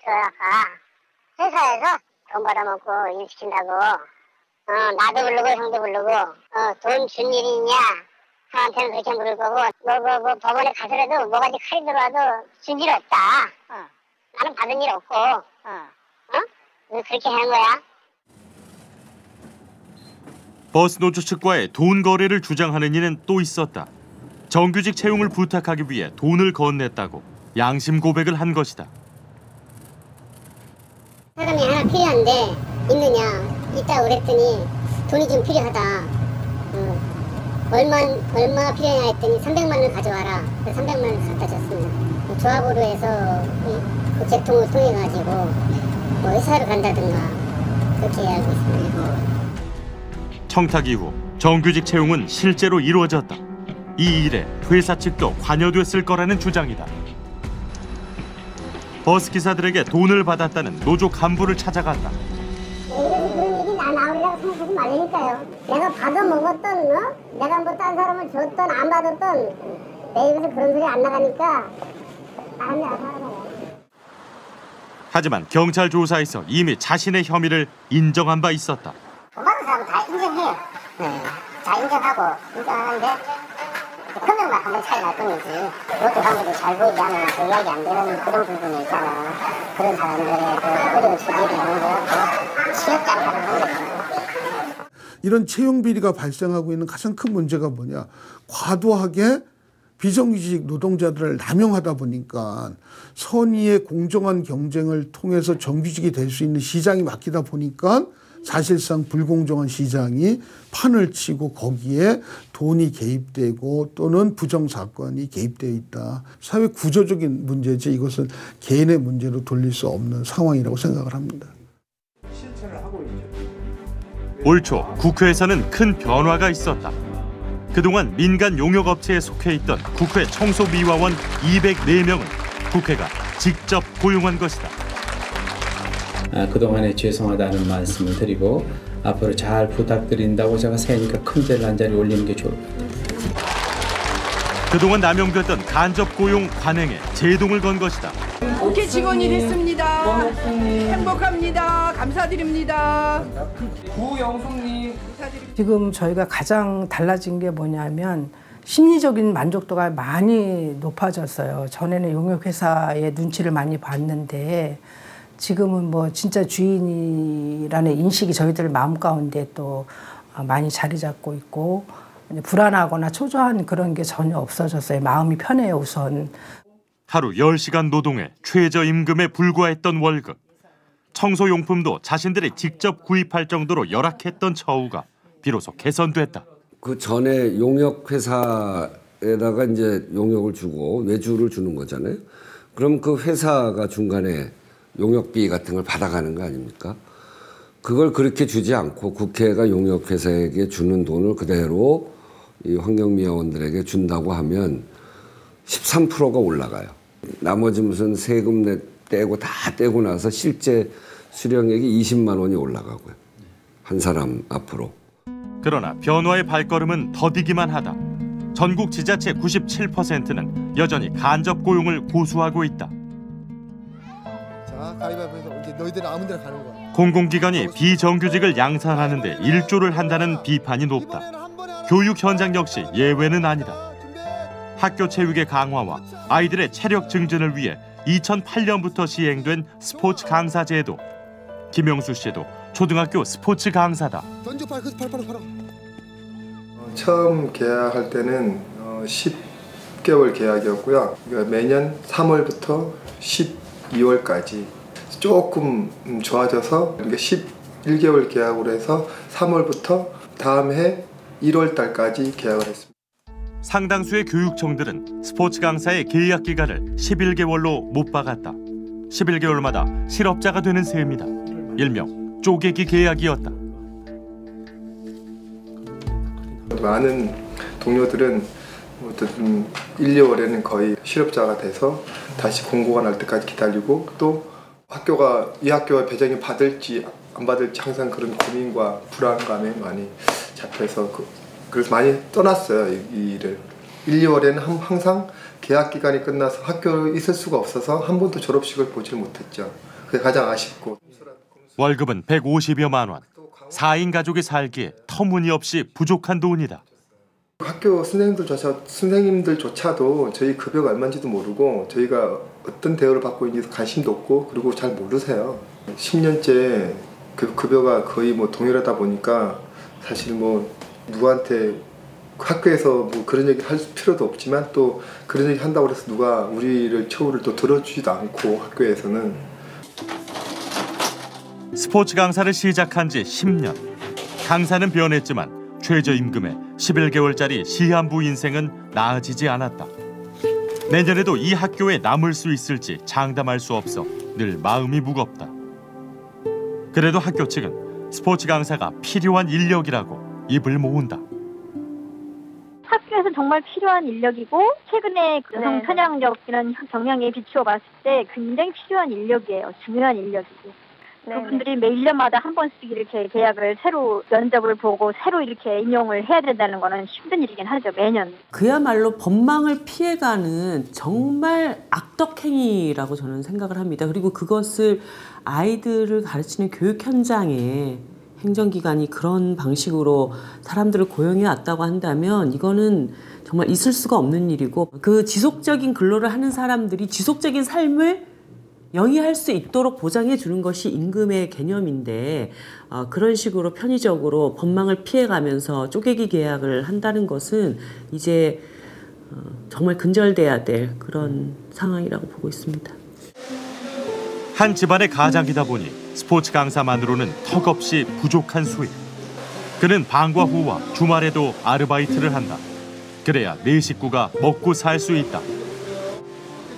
[SPEAKER 22] 회사에서 돈 받아먹고 일 시킨다고 나도 부르고 형도 부르고 돈 준 일이냐 형한테는 그렇게 물을 거고 뭐 법원에 가서라도 뭐가지 칼이 들어와도 준 일 없다. 나는 받은 일 없고 왜 그렇게 하는 거야?
[SPEAKER 1] 버스 노조 측과의 돈 거래를 주장하는 이는 또 있었다. 정규직 채용을 부탁하기 위해 돈을 건넸다고 양심 고백을 한 것이다.
[SPEAKER 22] 사람이 하나 필요한데 있느냐 있다고 그랬더니 돈이 좀 필요하다. 얼마 필요하냐 했더니 300만 원을 가져와라. 그래서 300만 원을 갖다 줬습니다. 조합으로 해서 그 제통을 통해 가지고 뭐 회사를 간다든가 그렇게 알고 있습니다.
[SPEAKER 1] 청탁 이후 정규직 채용은 실제로 이루어졌다. 이 일에 회사 측도 관여됐을 거라는 주장이다. 버스 기사들에게 돈을 받았다는 노조 간부를 찾아갔다.
[SPEAKER 22] 그런 일이 나오려고 생각하지 말라니까요. 내가 받아먹었던 내가 뭐 딴 사람을 줬던 안 받았던 내 입에서 그런 소리 안 나가니까 나는 내가 살아가요.
[SPEAKER 1] 하지만 경찰 조사에서 이미 자신의 혐의를 인정한 바 있었다.
[SPEAKER 22] 돈 받은 사람은 다 인정해요. 다 인정하는데 금액만 한번 차이 날 뿐이지 노조 간부도 잘 보이지 않으면 전략이 안 되는 그런 부분이 있잖아. 그런 사람들의 그 어려운 시기를 보는 거 취업장사를 하는 거잖아.
[SPEAKER 8] 이런 채용 비리가 발생하고 있는 가장 큰 문제가 뭐냐. 과도하게 비정규직 노동자들을 남용하다 보니까 선의의 공정한 경쟁을 통해서 정규직이 될 수 있는 시장이 막히다 보니까 사실상 불공정한 시장이 판을 치고 거기에 돈이 개입되고 또는 부정사건이 개입되어 있다. 사회 구조적인 문제지 이것은 개인의 문제로 돌릴 수 없는 상황이라고 생각을 합니다.
[SPEAKER 1] 올 초 국회에서는 큰 변화가 있었다. 그동안 민간 용역업체에 속해 있던 국회 청소미화원 204명을 국회가 직접 고용한 것이다.
[SPEAKER 10] 그동안에 죄송하다는 말씀을 드리고 앞으로 잘 부탁드린다고 제가 새니까 큰 죄를 한 자리 올리는 게 좋을 것 같아요.
[SPEAKER 1] 그동안 남용됐던 간접 고용 관행에 제동을 건 것이다.
[SPEAKER 11] 국회 직원이 됐습니다. 행복합니다. 감사드립니다. 구영숙님
[SPEAKER 12] 지금 저희가 가장 달라진 게 뭐냐면 심리적인 만족도가 많이 높아졌어요. 전에는 용역회사의 눈치를 많이 봤는데 지금은 뭐 진짜 주인이라는 인식이 저희들 마음 가운데 또 많이 자리 잡고 있고 불안하거나 초조한 그런 게 전혀 없어졌어요. 마음이 편해요, 우선.
[SPEAKER 1] 하루 10시간 노동에 최저임금에 불과했던 월급. 청소용품도 자신들이 직접 구입할 정도로 열악했던 처우가 비로소 개선됐다.
[SPEAKER 25] 그 전에 용역회사에다가 이제 용역을 주고 외주를 주는 거잖아요. 그럼 그 회사가 중간에 용역비 같은 걸 받아가는 거 아닙니까? 그걸 그렇게 주지 않고 국회가 용역회사에게 주는 돈을 그대로 이 환경미화원들에게 준다고 하면 13%가 올라가요. 나머지 무슨 세금 떼고 다 떼고 나서 실제 수령액이 20만 원이 올라가고요. 한 사람 앞으로.
[SPEAKER 1] 그러나 변화의 발걸음은 더디기만 하다. 전국 지자체 97%는 여전히 간접 고용을 고수하고 있다.
[SPEAKER 9] 자, 가위바위보에서 이제 너희들은 아무 데나 가는 거야.
[SPEAKER 1] 공공기관이 비정규직을 양산하는 데 일조를 한다는 비판이 높다. 교육 현장 역시 예외는 아니다. 학교 체육의 강화와 아이들의 체력 증진을 위해 2008년부터 시행된 스포츠 강사 제도. 김영수 씨도 초등학교 스포츠 강사다.
[SPEAKER 9] 던져 팔
[SPEAKER 13] 처음 계약할 때는 10개월 계약이었고요. 그러니까 매년 3월부터 12월까지 조금 좋아져서 11개월 계약으로 해서 3월부터 다음 해 1월 달까지 계약을 했습니다.
[SPEAKER 1] 상당수의 교육청들은 스포츠 강사의 계약 기간을 11개월로 못 박았다. 11개월마다 실업자가 되는 셈이다. 일명 쪼개기 계약이었다.
[SPEAKER 13] 많은 동료들은 어쨌든 1, 2월에는 거의 실업자가 돼서 다시 공고가 날 때까지 기다리고 또 학교가 이 학교에 배정이 받을지 안 받을지 항상 그런 고민과 불안감에 많이 잡혀서 그래서 많이 떠났어요. 이 일을. 1, 2월에는 항상 계약 기간이 끝나서 학교에 있을 수가 없어서 한 번도 졸업식을 보질 못했죠. 그게 가장 아쉽고.
[SPEAKER 1] 월급은 150여만 원. 4인 가족이 살기에 터무니없이 부족한 돈이다.
[SPEAKER 13] 학교 선생님들조차도 저희 급여가 얼마인지도 모르고 저희가 어떤 대우를 받고 있는지 관심도 없고 그리고 잘 모르세요. 10년째 그 급여가 거의 뭐 동일하다 보니까 사실 뭐 누구한테 학교에서 뭐 그런 얘기 할 필요도 없지만 또 그런 얘기 한다고 해서 누가 우리를 처우를 또 들어주지도 않고 학교에서는.
[SPEAKER 1] 스포츠 강사를 시작한 지 10년. 강사는 변했지만 최저임금에 11개월짜리 시한부 인생은 나아지지 않았다. 내년에도 이 학교에 남을 수 있을지 장담할 수 없어 늘 마음이 무겁다. 그래도 학교 측은 스포츠 강사가 필요한 인력이라고 입을 모은다.
[SPEAKER 14] 학교에서 정말 필요한 인력이고 최근에 여성 편향적 이런 경향에 비추어 봤을 때 굉장히 필요한 인력이에요. 중요한 인력이고. 그분들이 매 1년마다 한 번씩 이렇게 계약을 새로 면접을 보고 새로 이렇게 임용을 해야 된다는 거는 힘든 일이긴 하죠, 매년.
[SPEAKER 15] 그야말로 법망을 피해가는 정말 악덕행위라고 저는 생각을 합니다. 그리고 그것을 아이들을 가르치는 교육 현장에 행정기관이 그런 방식으로 사람들을 고용해 왔다고 한다면 이거는 정말 있을 수가 없는 일이고 그 지속적인 근로를 하는 사람들이 지속적인 삶을 영위할 수 있도록 보장해 주는 것이 임금의 개념인데 그런 식으로 편의적으로 법망을 피해가면서 쪼개기 계약을 한다는 것은 이제 정말 근절돼야 될 그런 상황이라고 보고 있습니다.
[SPEAKER 1] 한 집안의 가장이다 보니 스포츠 강사만으로는 턱없이 부족한 수입. 그는 방과 후와 주말에도 아르바이트를 한다. 그래야 네 식구가 먹고 살 수 있다.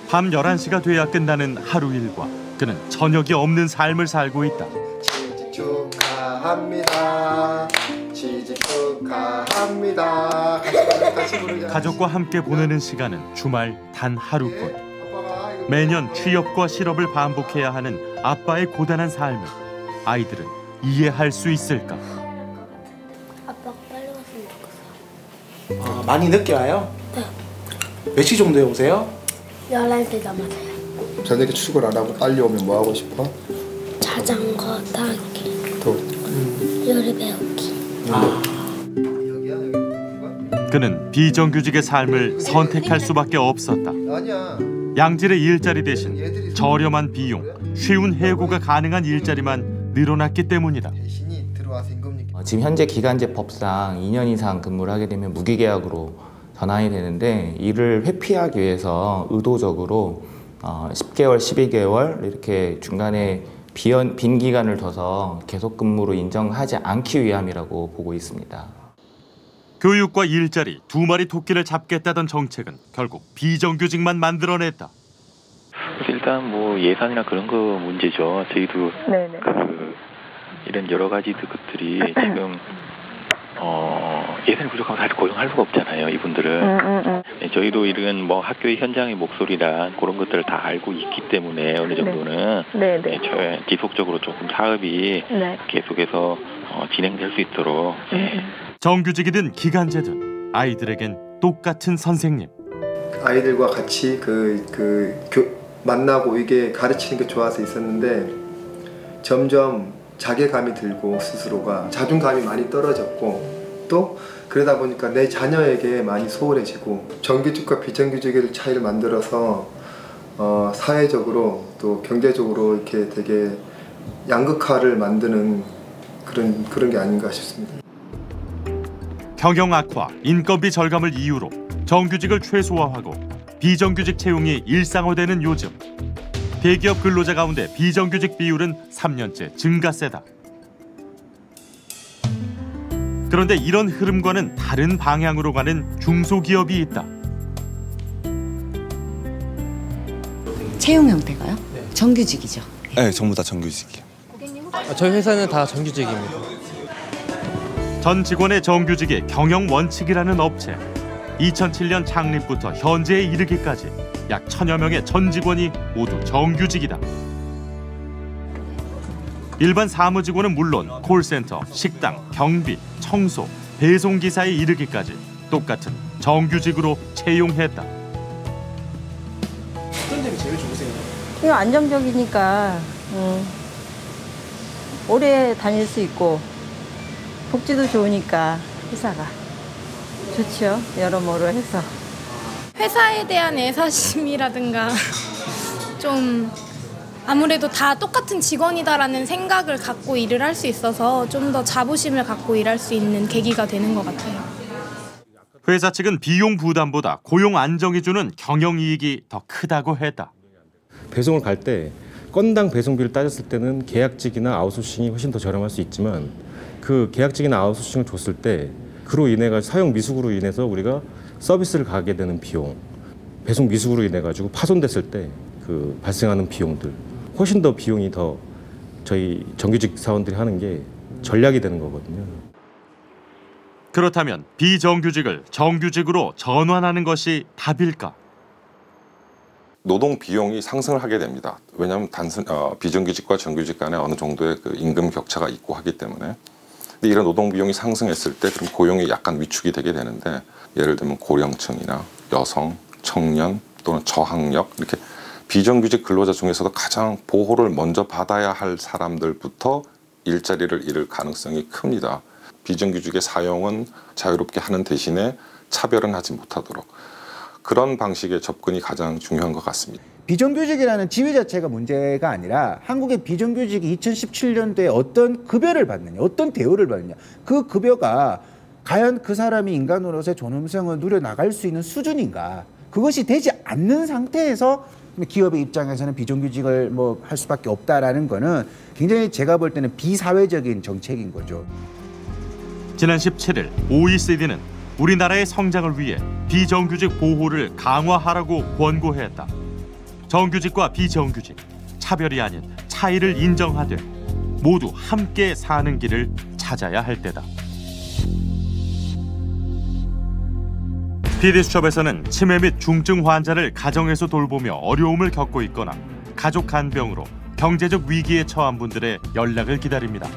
[SPEAKER 1] 밤 11시가 돼야 끝나는 하루 일과 그는 저녁이 없는 삶을 살고 있다.
[SPEAKER 9] 취직 축하합니다. 취직 축하합니다.
[SPEAKER 1] 가족과 함께 보내는 시간은 주말 단 하루뿐. 매년 취업과 실업을 반복해야 하는 아빠의 고단한 삶을 아이들은 이해할 수 있을까?
[SPEAKER 16] 아빠가 빨리 왔으면 좋겠어.
[SPEAKER 2] 많이 늦게 와요?
[SPEAKER 16] 네.
[SPEAKER 2] 몇 시 정도에 오세요?
[SPEAKER 16] 11시 넘어서요.
[SPEAKER 9] 저녁에 출근 안 하고 빨리 오면 뭐 하고 싶어?
[SPEAKER 16] 자전거 타기.
[SPEAKER 9] 또?
[SPEAKER 16] 요리 배우기.
[SPEAKER 1] 그는 비정규직의 삶을 선택할 수밖에 없었다. 양질의 일자리 대신 저렴한 비용, 쉬운 해고가 가능한 일자리만 늘어났기 때문이다.
[SPEAKER 26] 지금 현재 기간제 법상 2년 이상 근무를 하게 되면 무기계약으로 전환이 되는데 이를 회피하기 위해서 의도적으로 10개월, 12개월 이렇게 중간에 빈 기간을 둬서 계속 근무로 인정하지 않기 위함이라고 보고 있습니다.
[SPEAKER 1] 교육과 일자리 두 마리 토끼를 잡겠다던 정책은 결국 비정규직만 만들어냈다.
[SPEAKER 27] 일단 뭐 예산이나 그런 거 문제죠. 저희도
[SPEAKER 5] 이런 여러 가지 것들이 지금 예산이 부족하면 사실 고용할 수가 없잖아요, 이분들은. 저희도 이런 뭐 학교의 현장의 목소리랑 그런 것들을 다 알고 있기 때문에 어느 정도는 지속적으로 조금 사업이 계속해서 진행될 수 있도록.
[SPEAKER 1] 정규직이든 기간제든 아이들에겐 똑같은 선생님.
[SPEAKER 13] 아이들과 같이 만나고 이게 가르치는 게 좋아서 있었는데 점점 자괴감이 들고 스스로가 자존감이 많이 떨어졌고 또 그러다 보니까 내 자녀에게 많이 소홀해지고 정규직과 비정규직의 차이를 만들어서 사회적으로 또 경제적으로 이렇게 되게 양극화를 만드는 그런 게 아닌가 싶습니다.
[SPEAKER 1] 경영 악화, 인건비 절감을 이유로 정규직을 최소화하고 비정규직 채용이 일상화되는 요즘. 대기업 근로자 가운데 비정규직 비율은 3년째 증가세다. 그런데 이런 흐름과는 다른 방향으로 가는 중소기업이 있다.
[SPEAKER 6] 채용 형태가요? 정규직이죠.
[SPEAKER 17] 네, 전부 다 정규직이요.
[SPEAKER 18] 저희 회사는 다 정규직입니다.
[SPEAKER 1] 전 직원의 정규직이 경영 원칙이라는 업체. 2007년 창립부터 현재에 이르기까지 약 1000여 명의 전 직원이 모두 정규직이다. 일반 사무직원은 물론 콜센터, 식당, 경비, 청소, 배송기사에 이르기까지 똑같은 정규직으로 채용했다.
[SPEAKER 18] 어떤 점이 제일 좋으세요?
[SPEAKER 19] 이거 안정적이니까 오래 다닐 수 있고 복지도 좋으니까 회사가 좋죠. 여러모로 해서.
[SPEAKER 20] 회사에 대한 애사심이라든가 좀 아무래도 다 똑같은 직원이다라는 생각을 갖고 일을 할 수 있어서 좀 더 자부심을 갖고 일할 수 있는 계기가 되는 것 같아요.
[SPEAKER 1] 회사 측은 비용 부담보다 고용 안정이 주는 경영이익이 더 크다고 했다.
[SPEAKER 27] 배송을 갈 때 건당 배송비를 따졌을 때는 계약직이나 아웃소싱이 훨씬 더 저렴할 수 있지만 그 계약직이나 아웃소싱을 줬을 때 그로 인해 가지고 사용 미숙으로 인해서 우리가 서비스를 가게 되는 비용, 배송 미숙으로 인해 가지고 파손됐을 때 그 발생하는 비용들 훨씬 더 비용이 더 저희 정규직 사원들이 하는 게 전략이 되는 거거든요.
[SPEAKER 1] 그렇다면 비정규직을 정규직으로 전환하는 것이 답일까?
[SPEAKER 28] 노동 비용이 상승을 하게 됩니다. 왜냐하면 비정규직과 정규직 간에 어느 정도의 그 임금 격차가 있고 하기 때문에. 근데 이런 노동 비용이 상승했을 때 그럼 고용이 약간 위축이 되게 되는데 예를 들면 고령층이나 여성, 청년 또는 저학력 이렇게 비정규직 근로자 중에서도 가장 보호를 먼저 받아야 할 사람들부터 일자리를 잃을 가능성이 큽니다. 비정규직의 사용은 자유롭게 하는 대신에 차별은 하지 못하도록 그런 방식의 접근이 가장 중요한 것 같습니다.
[SPEAKER 29] 비정규직이라는 지위 자체가 문제가 아니라 한국의 비정규직이 2017년도에 어떤 급여를 받느냐, 어떤 대우를 받느냐, 그 급여가 과연 그 사람이 인간으로서의 존엄성을 누려나갈 수 있는 수준인가, 그것이 되지 않는 상태에서 기업의 입장에서는 비정규직을 할 수밖에 없다라는 거는 굉장히 제가 볼 때는 비사회적인 정책인 거죠.
[SPEAKER 1] 지난 17일 OECD는 우리나라의 성장을 위해 비정규직 보호를 강화하라고 권고했다. 정규직과 비정규직, 차별이 아닌 차이를 인정하되 모두 함께 사는 길을 찾아야 할 때다. PD수첩에서는 치매 및 중증 환자를 가정에서 돌보며 어려움을 겪고 있거나 가족 간병으로 경제적 위기에 처한 분들의 연락을 기다립니다.